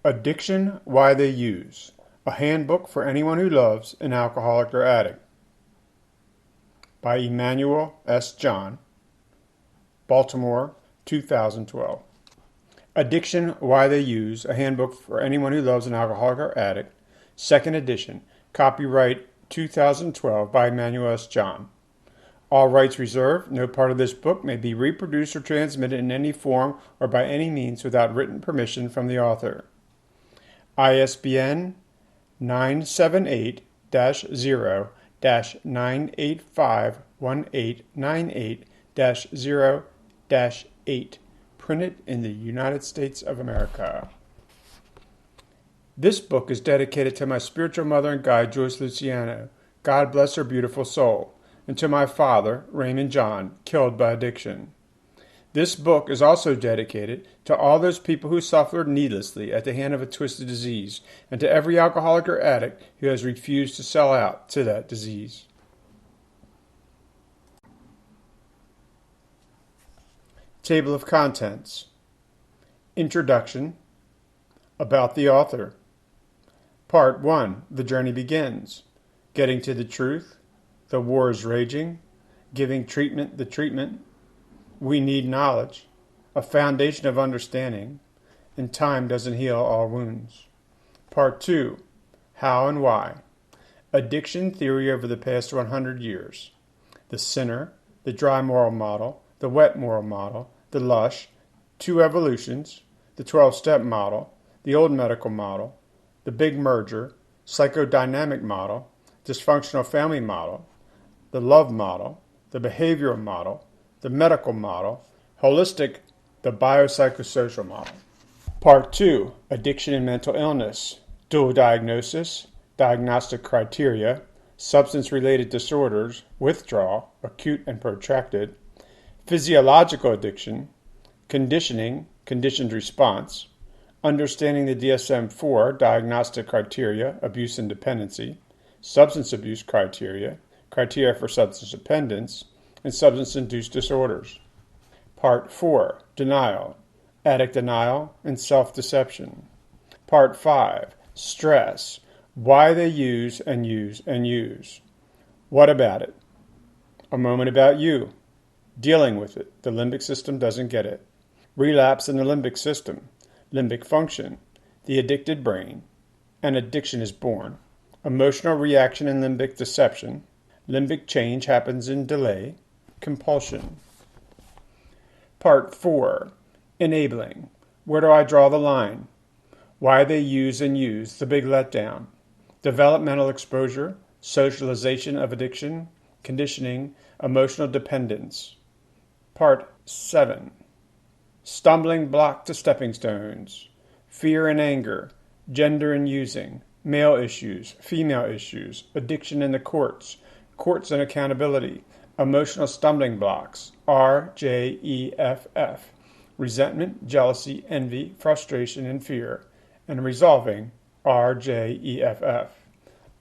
Addiction, Why They Use. A Handbook for Anyone Who Loves an Alcoholic or Addict. By Emmanuel S. John, Baltimore, 2012. Addiction, Why They Use. A Handbook for Anyone Who Loves an Alcoholic or Addict. Second edition. Copyright 2012 by Emmanuel S. John. All rights reserved. No part of this book may be reproduced or transmitted in any form or by any means without written permission from the author. ISBN 978-0-9851898-0-8, printed in the United States of America. This book is dedicated to my spiritual mother and guide, Joyce Luciano. God bless her beautiful soul. And to my father, Raymond John, killed by addiction. This book is also dedicated to all those people who suffered needlessly at the hand of a twisted disease, and to every alcoholic or addict who has refused to sell out to that disease. Table of Contents. Introduction. About the author. Part 1. The Journey Begins. Getting to the Truth. The War is Raging. Giving Treatment the Treatment. We Need Knowledge. A Foundation of Understanding. And Time Doesn't Heal All Wounds. Part 2. How and Why. Addiction Theory over the past 100 years. The Sinner. The Dry Moral Model. The Wet Moral Model. The Lush. Two Evolutions. The 12-Step Model. The Old Medical Model. The Big Merger. Psychodynamic Model. Dysfunctional Family Model. The Love Model. The Behavioral Model. The Medical Model, Holistic, the Biopsychosocial Model. Part 2, Addiction and Mental Illness, Dual Diagnosis, Diagnostic Criteria, Substance-Related Disorders, Withdrawal, Acute and Protracted, Physiological Addiction, Conditioning, Conditioned Response, Understanding the DSM-4 Diagnostic Criteria, Abuse and Dependency, Substance Abuse Criteria, Criteria for Substance Dependence, and substance-induced disorders. Part 4. Denial, Addict Denial, and Self-Deception. Part 5. Stress, Why They Use and Use and Use. What about it? A moment about you. Dealing with it. The limbic system doesn't get it. Relapse in the limbic system. Limbic function. The addicted brain. An addiction is born. Emotional reaction and limbic deception. Limbic change happens in delay. Compulsion. Part 4. Enabling. Where do I draw the line? Why they use and use. The big letdown. Developmental exposure. Socialization of addiction. Conditioning. Emotional dependence. Part 7. Stumbling block to stepping stones. Fear and anger. Gender and using. Male issues. Female issues. Addiction in the courts. Courts and accountability. Emotional stumbling blocks, RJEFF, resentment, jealousy, envy, frustration, and fear, and resolving, RJEFF.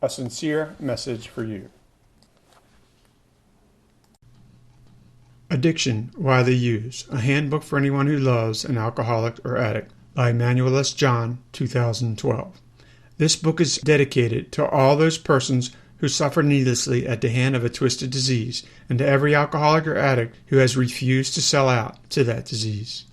A sincere message for you. Addiction, Why They Use, a handbook for anyone who loves an alcoholic or addict, by Emmanuel S. John, 2012. This book is dedicated to all those persons who suffer needlessly at the hand of a twisted disease, and to every alcoholic or addict who has refused to sell out to that disease.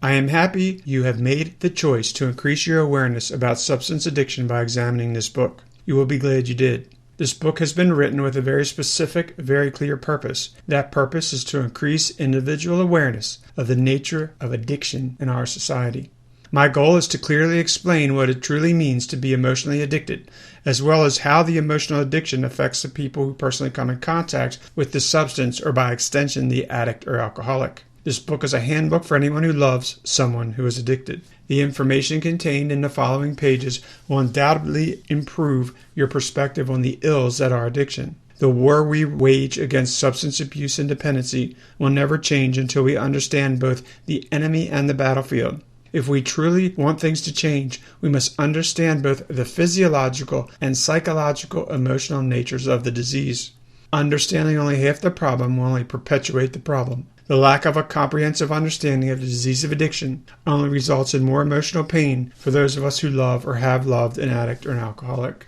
I am happy you have made the choice to increase your awareness about substance addiction by examining this book. You will be glad you did. This book has been written with a very specific, very clear purpose. That purpose is to increase individual awareness of the nature of addiction in our society. My goal is to clearly explain what it truly means to be emotionally addicted, as well as how the emotional addiction affects the people who personally come in contact with the substance, or by extension, the addict or alcoholic. This book is a handbook for anyone who loves someone who is addicted. The information contained in the following pages will undoubtedly improve your perspective on the ills that are addiction. The war we wage against substance abuse and dependency will never change until we understand both the enemy and the battlefield. If we truly want things to change, we must understand both the physiological and psychological emotional natures of the disease. Understanding only half the problem will only perpetuate the problem. The lack of a comprehensive understanding of the disease of addiction only results in more emotional pain for those of us who love or have loved an addict or an alcoholic.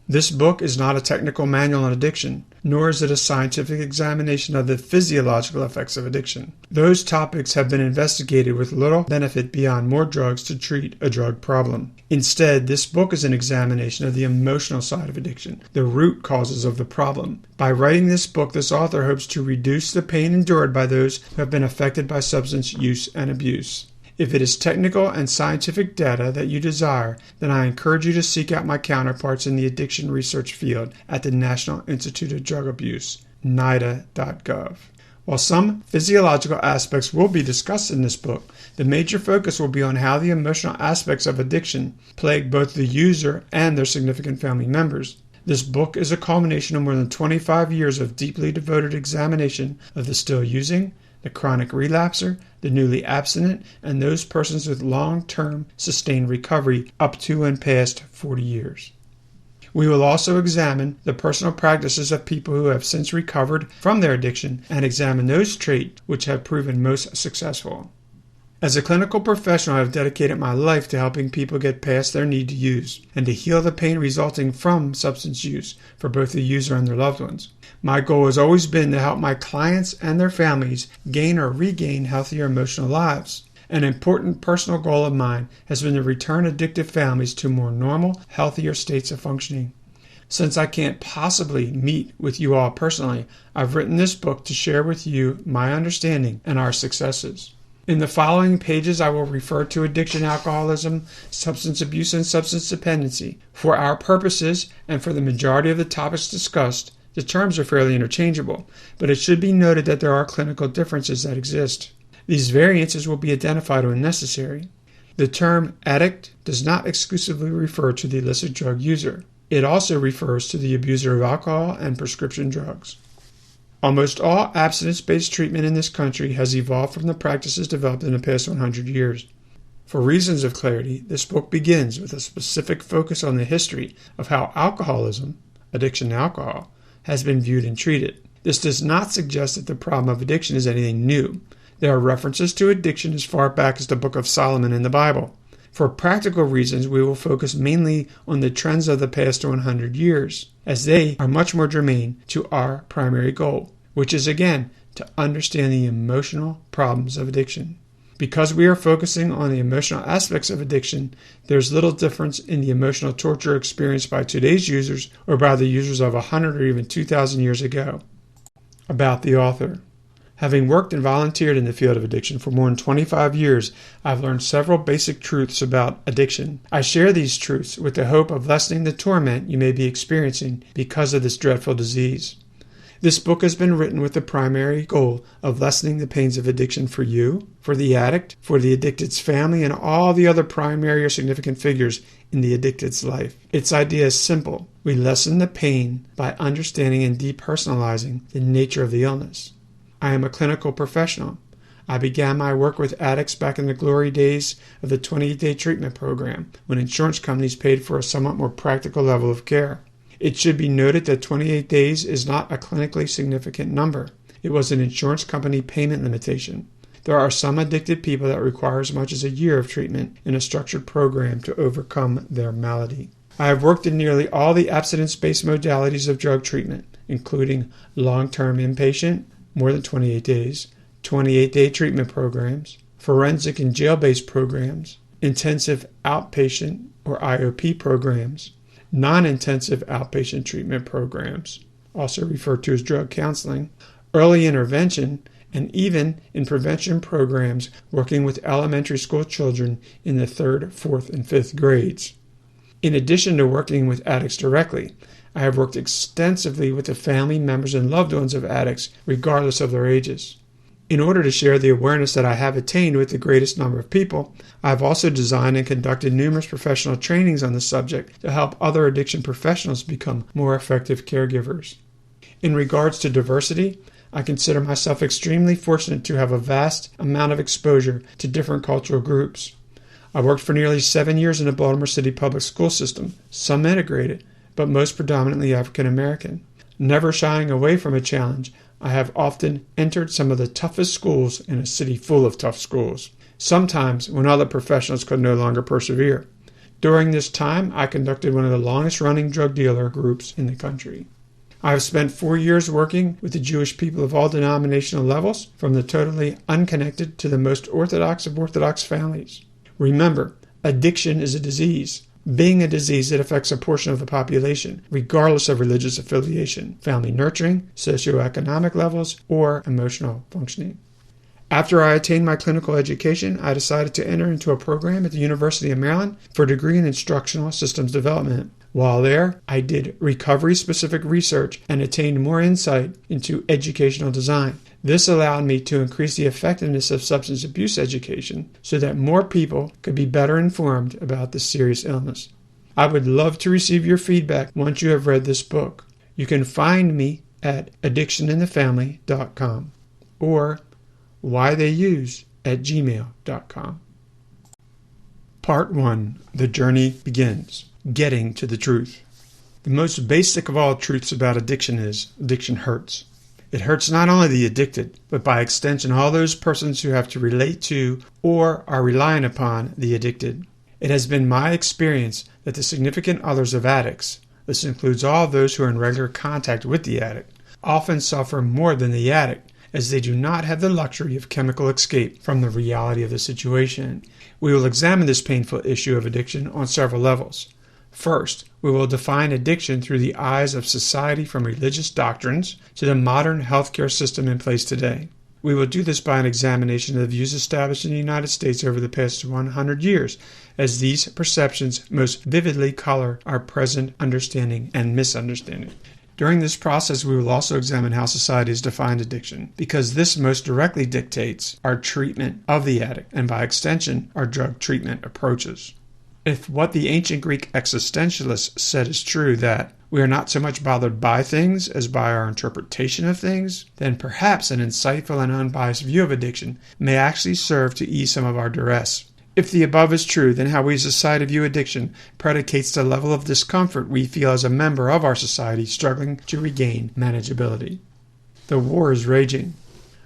This book is not a technical manual on addiction, nor is it a scientific examination of the physiological effects of addiction. Those topics have been investigated with little benefit beyond more drugs to treat a drug problem. Instead, this book is an examination of the emotional side of addiction, the root causes of the problem. By writing this book, this author hopes to reduce the pain endured by those who have been affected by substance use and abuse. If it is technical and scientific data that you desire, then I encourage you to seek out my counterparts in the addiction research field at the National Institute of Drug Abuse, NIDA.gov. While some physiological aspects will be discussed in this book, the major focus will be on how the emotional aspects of addiction plague both the user and their significant family members. This book is a culmination of more than 25 years of deeply devoted examination of the still using, the chronic relapser, the newly abstinent, and those persons with long-term sustained recovery up to and past 40 years. We will also examine the personal practices of people who have since recovered from their addiction and examine those traits which have proven most successful. As a clinical professional, I have dedicated my life to helping people get past their need to use and to heal the pain resulting from substance use for both the user and their loved ones. My goal has always been to help my clients and their families gain or regain healthier emotional lives. An important personal goal of mine has been to return addictive families to more normal, healthier states of functioning. Since I can't possibly meet with you all personally, I've written this book to share with you my understanding and our successes. In the following pages, I will refer to addiction, alcoholism, substance abuse, and substance dependency. For our purposes, and for the majority of the topics discussed, the terms are fairly interchangeable, but it should be noted that there are clinical differences that exist. These variances will be identified when necessary. The term addict does not exclusively refer to the illicit drug user. It also refers to the abuser of alcohol and prescription drugs. Almost all abstinence-based treatment in this country has evolved from the practices developed in the past 100 years. For reasons of clarity, this book begins with a specific focus on the history of how alcoholism, addiction to alcohol, has been viewed and treated. This does not suggest that the problem of addiction is anything new. There are references to addiction as far back as the Book of Solomon in the Bible. For practical reasons, we will focus mainly on the trends of the past 100 years, as they are much more germane to our primary goal, which is again to understand the emotional problems of addiction. Because we are focusing on the emotional aspects of addiction, there's little difference in the emotional torture experienced by today's users or by the users of 100 or even 2,000 years ago. About the author. Having worked and volunteered in the field of addiction for more than 25 years, I've learned several basic truths about addiction. I share these truths with the hope of lessening the torment you may be experiencing because of this dreadful disease. This book has been written with the primary goal of lessening the pains of addiction for you, for the addict, for the addicted's family, and all the other primary or significant figures in the addicted's life. Its idea is simple. We lessen the pain by understanding and depersonalizing the nature of the illness. I am a clinical professional. I began my work with addicts back in the glory days of the 28-day treatment program, when insurance companies paid for a somewhat more practical level of care. It should be noted that 28 days is not a clinically significant number. It was an insurance company payment limitation. There are some addicted people that require as much as a year of treatment in a structured program to overcome their malady. I have worked in nearly all the abstinence-based modalities of drug treatment, including long-term inpatient, more than 28 days, 28-day treatment programs, forensic and jail-based programs, intensive outpatient or IOP programs, non-intensive outpatient treatment programs, also referred to as drug counseling, early intervention, and even in prevention programs working with elementary school children in the 3rd, 4th, and 5th grades. In addition to working with addicts directly, I have worked extensively with the family members and loved ones of addicts, regardless of their ages. In order to share the awareness that I have attained with the greatest number of people, I have also designed and conducted numerous professional trainings on the subject to help other addiction professionals become more effective caregivers. In regards to diversity, I consider myself extremely fortunate to have a vast amount of exposure to different cultural groups. I worked for nearly 7 years in the Baltimore City public school system, some integrated, but most predominantly African American. Never shying away from a challenge, I have often entered some of the toughest schools in a city full of tough schools, sometimes when other professionals could no longer persevere. During this time, I conducted one of the longest-running drug dealer groups in the country. I have spent 4 years working with the Jewish people of all denominational levels, from the totally unconnected to the most orthodox of Orthodox families. Remember, addiction is a disease. Being a disease, it affects a portion of the population, regardless of religious affiliation, family nurturing, socioeconomic levels, or emotional functioning. After I attained my clinical education, I decided to enter into a program at the University of Maryland for a degree in instructional systems development. While there, I did recovery-specific research and attained more insight into educational design. This allowed me to increase the effectiveness of substance abuse education so that more people could be better informed about this serious illness. I would love to receive your feedback once you have read this book. You can find me at addictioninthefamily.com or whytheyuse@gmail.com. Part 1. The Journey Begins. Getting to the Truth. The most basic of all truths about addiction is addiction hurts. It hurts not only the addicted, but by extension all those persons who have to relate to or are relying upon the addicted. It has been my experience that the significant others of addicts, this includes all those who are in regular contact with the addict, often suffer more than the addict, as they do not have the luxury of chemical escape from the reality of the situation. We will examine this painful issue of addiction on several levels. First, we will define addiction through the eyes of society, from religious doctrines to the modern healthcare system in place today. We will do this by an examination of the views established in the United States over the past 100 years, as these perceptions most vividly color our present understanding and misunderstanding. During this process, we will also examine how society has defined addiction, because this most directly dictates our treatment of the addict, and by extension, our drug treatment approaches. If what the ancient Greek existentialists said is true, that we are not so much bothered by things as by our interpretation of things, then perhaps an insightful and unbiased view of addiction may actually serve to ease some of our duress. If the above is true, then how we as a society view addiction predicates the level of discomfort we feel as a member of our society struggling to regain manageability. The war is raging.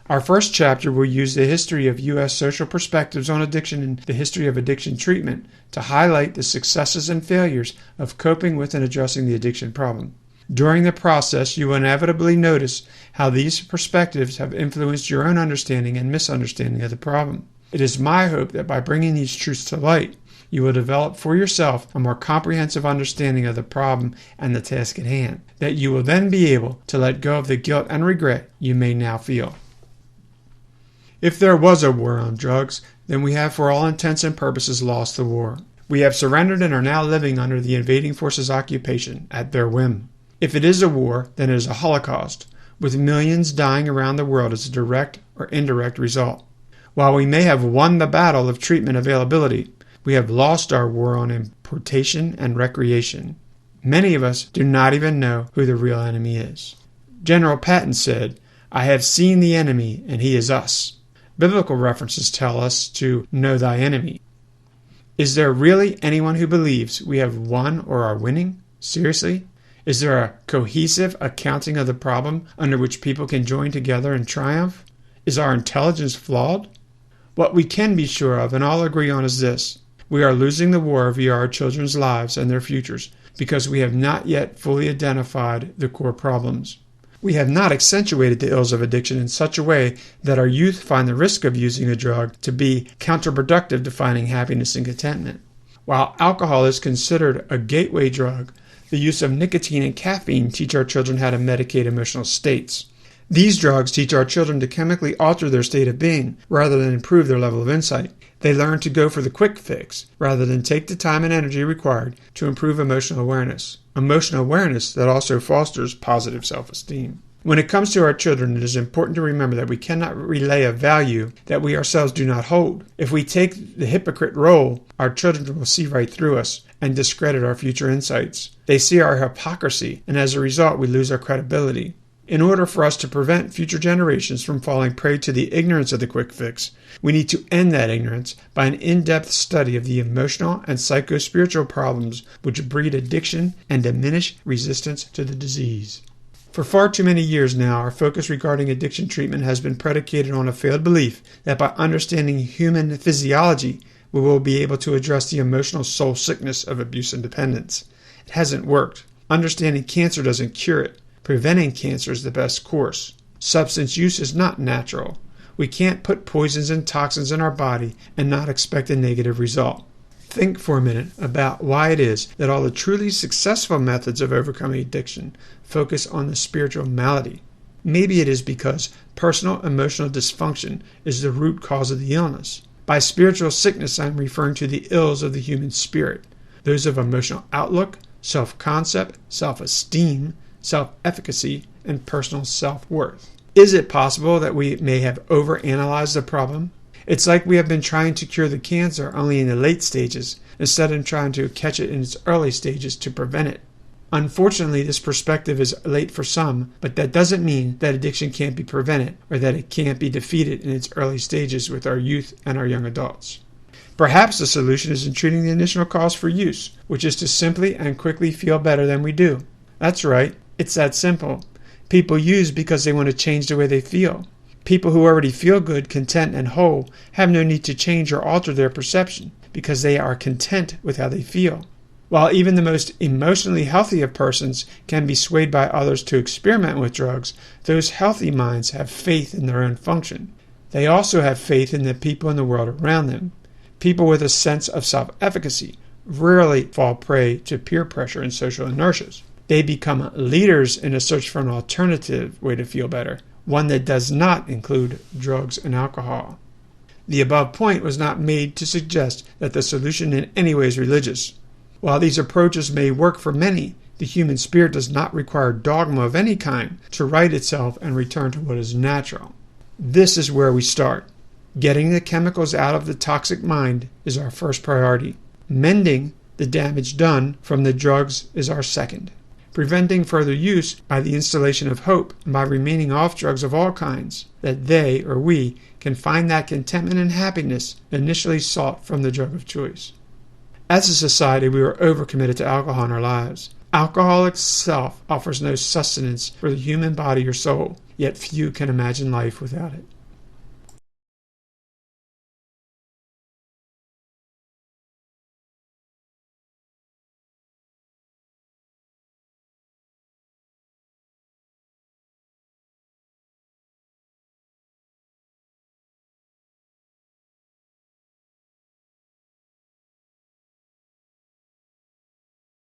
Our first chapter will use the history of U.S. social perspectives on addiction and the history of addiction treatment to highlight the successes and failures of coping with and addressing the addiction problem. During the process, you will inevitably notice how these perspectives have influenced your own understanding and misunderstanding of the problem. It is my hope that by bringing these truths to light, you will develop for yourself a more comprehensive understanding of the problem and the task at hand, that you will then be able to let go of the guilt and regret you may now feel. If there was a war on drugs, then we have for all intents and purposes lost the war. We have surrendered and are now living under the invading forces' occupation at their whim. If it is a war, then it is a holocaust, with millions dying around the world as a direct or indirect result. While we may have won the battle of treatment availability, we have lost our war on importation and recreation. Many of us do not even know who the real enemy is. General Patton said, "I have seen the enemy, and he is us." Biblical references tell us to know thy enemy. Is there really anyone who believes we have won or are winning? Seriously? Is there a cohesive accounting of the problem under which people can join together and triumph? Is our intelligence flawed? What we can be sure of and all agree on is this: we are losing the war via our children's lives and their futures because we have not yet fully identified the core problems. We have not accentuated the ills of addiction in such a way that our youth find the risk of using a drug to be counterproductive to finding happiness and contentment. While alcohol is considered a gateway drug, the use of nicotine and caffeine teach our children how to medicate emotional states. These drugs teach our children to chemically alter their state of being rather than improve their level of insight. They learn to go for the quick fix rather than take the time and energy required to improve emotional awareness. Emotional awareness that also fosters positive self-esteem. When it comes to our children, it is important to remember that we cannot relay a value that we ourselves do not hold. If we take the hypocrite role, our children will see right through us and discredit our future insights. They see our hypocrisy, and as a result, we lose our credibility. In order for us to prevent future generations from falling prey to the ignorance of the quick fix, we need to end that ignorance by an in-depth study of the emotional and psycho-spiritual problems which breed addiction and diminish resistance to the disease. For far too many years now, our focus regarding addiction treatment has been predicated on a failed belief that by understanding human physiology, we will be able to address the emotional soul sickness of abuse and dependence. It hasn't worked. Understanding cancer doesn't cure it. Preventing cancer is the best course. Substance use is not natural. We can't put poisons and toxins in our body and not expect a negative result. Think for a minute about why it is that all the truly successful methods of overcoming addiction focus on the spiritual malady. Maybe it is because personal emotional dysfunction is the root cause of the illness. By spiritual sickness, I'm referring to the ills of the human spirit, those of emotional outlook, self-concept, self-esteem, self-efficacy, and personal self-worth. Is it possible that we may have overanalyzed the problem? It's like we have been trying to cure the cancer only in the late stages, instead of trying to catch it in its early stages to prevent it. Unfortunately, this perspective is late for some, but that doesn't mean that addiction can't be prevented or that it can't be defeated in its early stages with our youth and our young adults. Perhaps the solution is in treating the initial cause for use, which is to simply and quickly feel better than we do. That's right, it's that simple. People use because they want to change the way they feel. People who already feel good, content, and whole have no need to change or alter their perception because they are content with how they feel. While even the most emotionally healthy of persons can be swayed by others to experiment with drugs, those healthy minds have faith in their own function. They also have faith in the people in the world around them. People with a sense of self-efficacy rarely fall prey to peer pressure and social inertias. They become leaders in a search for an alternative way to feel better, one that does not include drugs and alcohol. The above point was not made to suggest that the solution in any way is religious. While these approaches may work for many, the human spirit does not require dogma of any kind to right itself and return to what is natural. This is where we start. Getting the chemicals out of the toxic mind is our first priority. Mending the damage done from the drugs is our second. Preventing further use by the installation of hope and by remaining off drugs of all kinds, that they, or we, can find that contentment and happiness initially sought from the drug of choice. As a society, we are overcommitted to alcohol in our lives. Alcohol itself offers no sustenance for the human body or soul, yet few can imagine life without it.